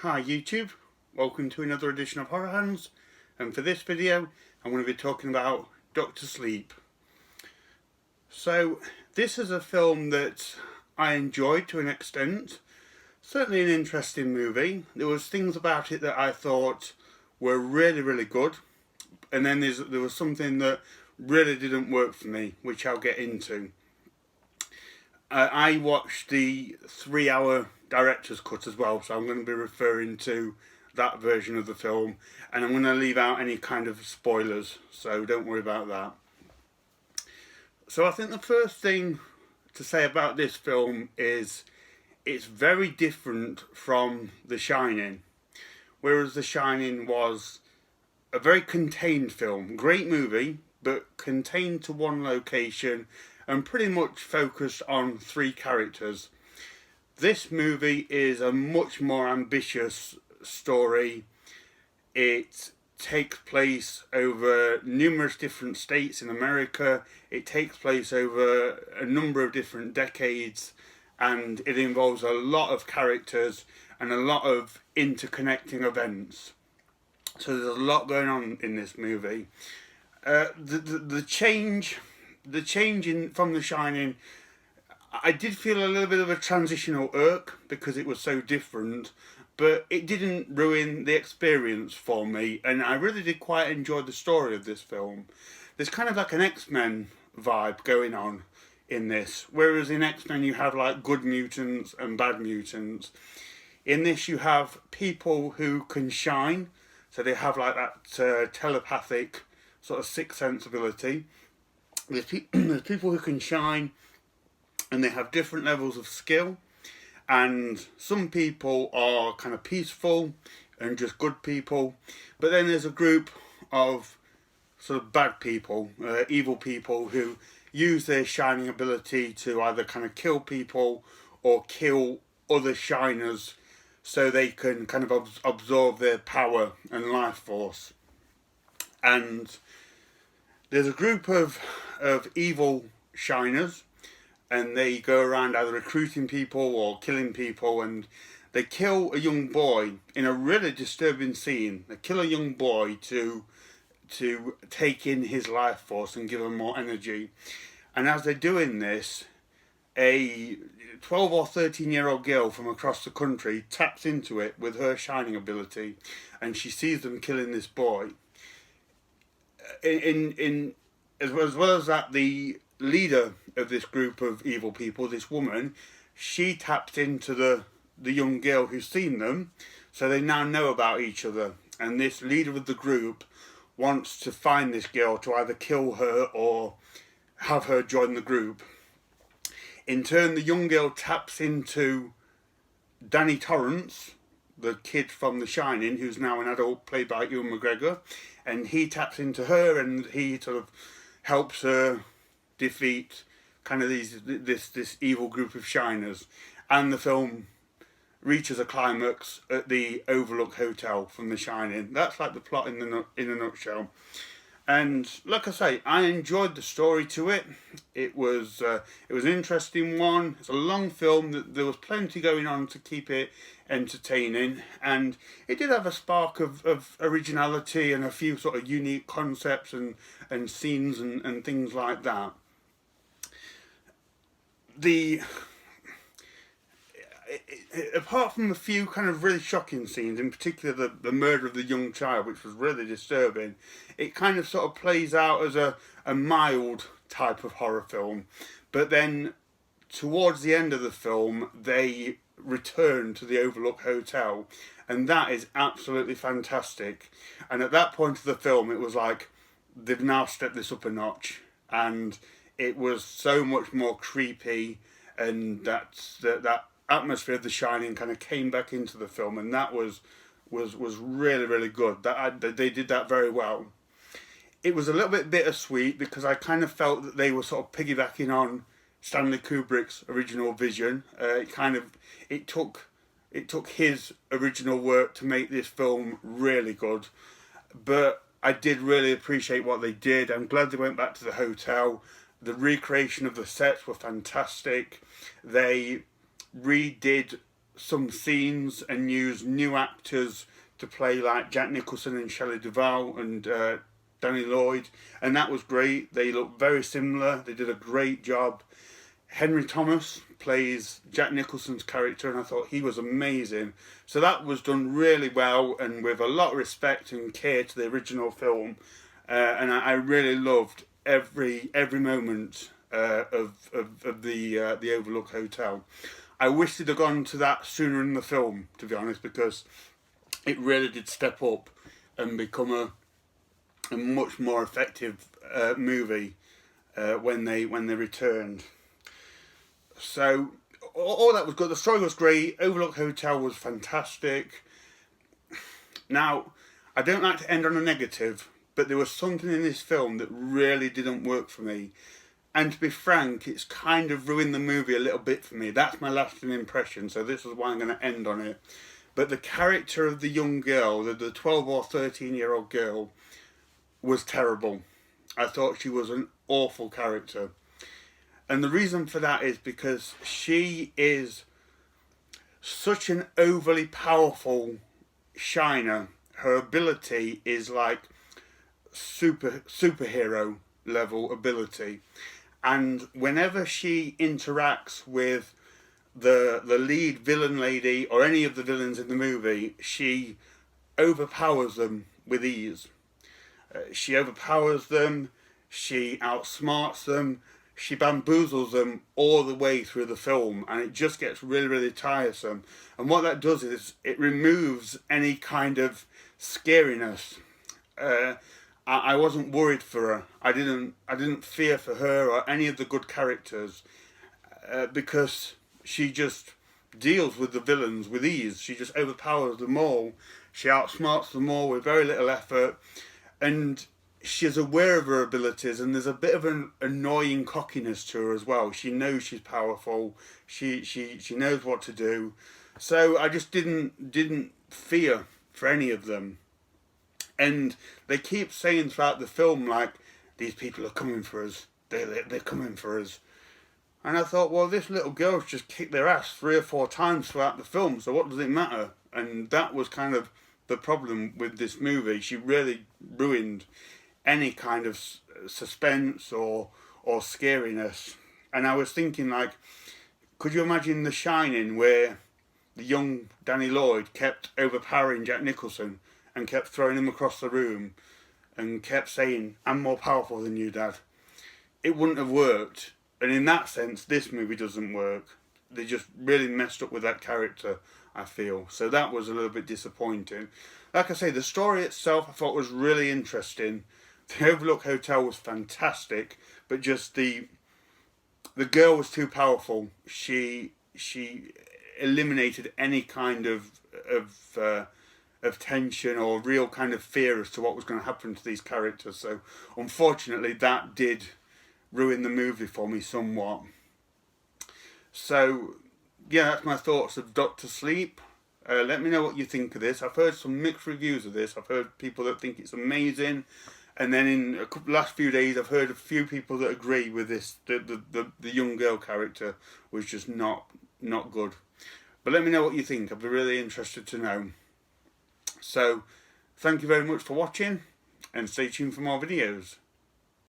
Hi YouTube, welcome to another edition of HorrorHands, and for this video I'm going to be talking about Doctor Sleep. So this is a film that I enjoyed to an extent, certainly an interesting movie. There was things about it that I thought were really good, and then there was something that really didn't work for me, which I'll get into. I watched the 3-hour director's cut as well, so I'm going to be referring to that version of the film, and I'm going to leave out any kind of spoilers, so don't worry about that. So I think the first thing to say about this film is it's very different from The Shining. Whereas The Shining was a very contained film, great movie, but contained to one location and pretty much focused on 3 characters. This movie is a much more ambitious story. It takes place over numerous different states in America. It takes place over a number of different decades, and it involves a lot of characters and a lot of interconnecting events. So there's a lot going on in this movie. The change from The Shining, I did feel a little bit of a transitional irk because it was so different, but it didn't ruin the experience for me, and I really did quite enjoy the story of this film. There's kind of like an X-Men vibe going on in this, whereas in X-Men you have like good mutants and bad mutants. In this you have people who can shine, so they have like that telepathic sort of sixth sense ability. There's people who can shine, and they have different levels of skill, and some people are kind of peaceful and just good people, but then there's a group of sort of bad people, evil people, who use their shining ability to either kind of kill people or kill other shiners so they can kind of absorb their power and life force. And there's a group of evil shiners, and they go around either recruiting people or killing people, and they kill a young boy in a really disturbing scene. They kill a young boy to take in his life force and give him more energy. And as they're doing this, a 12 or 13-year-old girl from across the country taps into it with her shining ability, and she sees them killing this boy. As well as that, the leader of this group of evil people, this woman, she tapped into the young girl who's seen them, so they now know about each other. And this leader of the group wants to find this girl to either kill her or have her join the group. In turn, the young girl taps into Danny Torrance, the kid from The Shining, who's now an adult, played by Ewan McGregor, and he taps into her, and he sort of helps her defeat kind of this evil group of shiners. And the film reaches a climax at the Overlook Hotel from The Shining. That's like the plot in a nutshell. And like I say, I enjoyed the story to it. It was an interesting one. It's a long film. There was plenty going on to keep it entertaining, and it did have a spark of originality and a few sort of unique concepts and scenes and things like that. Apart from a few kind of really shocking scenes, in particular the murder of the young child, which was really disturbing, it kind of sort of plays out as a mild type of horror film. But then towards the end of the film, they return to the Overlook Hotel, and that is absolutely fantastic. And at that point of the film, it was like they've now stepped this up a notch, and it was so much more creepy, and that atmosphere of The Shining kind of came back into the film, and that was really good. They did that very well. It was a little bit bittersweet because I kind of felt that they were sort of piggybacking on Stanley Kubrick's original vision. It took his original work to make this film really good, but I did really appreciate what they did. I'm glad they went back to the hotel. The recreation of the sets were fantastic. They redid some scenes and used new actors to play like Jack Nicholson and Shelley Duvall and Danny Lloyd, and that was great. They look very similar. They did a great job. Henry Thomas plays Jack Nicholson's character, and I thought he was amazing. So that was done really well and with a lot of respect and care to the original film, and I really loved every moment of the Overlook Hotel. I wish they'd have gone to that sooner in the film, to be honest, because it really did step up and become a much more effective movie when they returned. So all that was good. The story was great. Overlook Hotel was fantastic. Now, I don't like to end on a negative, but there was something in this film that really didn't work for me. And to be frank, it's kind of ruined the movie a little bit for me. That's my lasting impression, so this is why I'm going to end on it. But the character of the young girl, the 12 or 13-year-old girl, was terrible. I thought she was an awful character. And the reason for that is because she is such an overly powerful shiner. Her ability is like superhero level ability. And whenever she interacts with the lead villain lady or any of the villains in the movie, she overpowers them with ease. She overpowers them, she outsmarts them, she bamboozles them all the way through the film, and it just gets really, really tiresome. And what that does is it removes any kind of scariness. I wasn't worried for her. I didn't fear for her or any of the good characters because she just deals with the villains with ease. She just overpowers them all. She outsmarts them all with very little effort, and she's aware of her abilities, and there's a bit of an annoying cockiness to her as well. She knows she's powerful. She knows what to do. So I just didn't fear for any of them. And they keep saying throughout the film, like, these people are coming for us. They're coming for us. And I thought, well, this little girl's just kicked their ass 3 or 4 times throughout the film, so what does it matter? And that was kind of the problem with this movie. She really ruined any kind of suspense or scariness. And I was thinking, like, could you imagine The Shining, where the young Danny Lloyd kept overpowering Jack Nicholson and kept throwing him across the room and kept saying, I'm more powerful than you, Dad? It wouldn't have worked. And in that sense, this movie doesn't work. They just really messed up with that character, I feel. So that was a little bit disappointing. Like I say, the story itself I thought was really interesting. The Overlook Hotel was fantastic, but just the girl was too powerful. She eliminated any kind of tension or real kind of fear as to what was going to happen to these characters. So unfortunately, that did ruin the movie for me somewhat. So yeah, that's my thoughts of Doctor Sleep. Let me know what you think of this. I've heard some mixed reviews of this. I've heard people that think it's amazing, and then in the last few days I've heard a few people that agree with this. The young girl character was just not good. But let me know what you think. I'd be really interested to know. So thank you very much for watching, and stay tuned for more videos.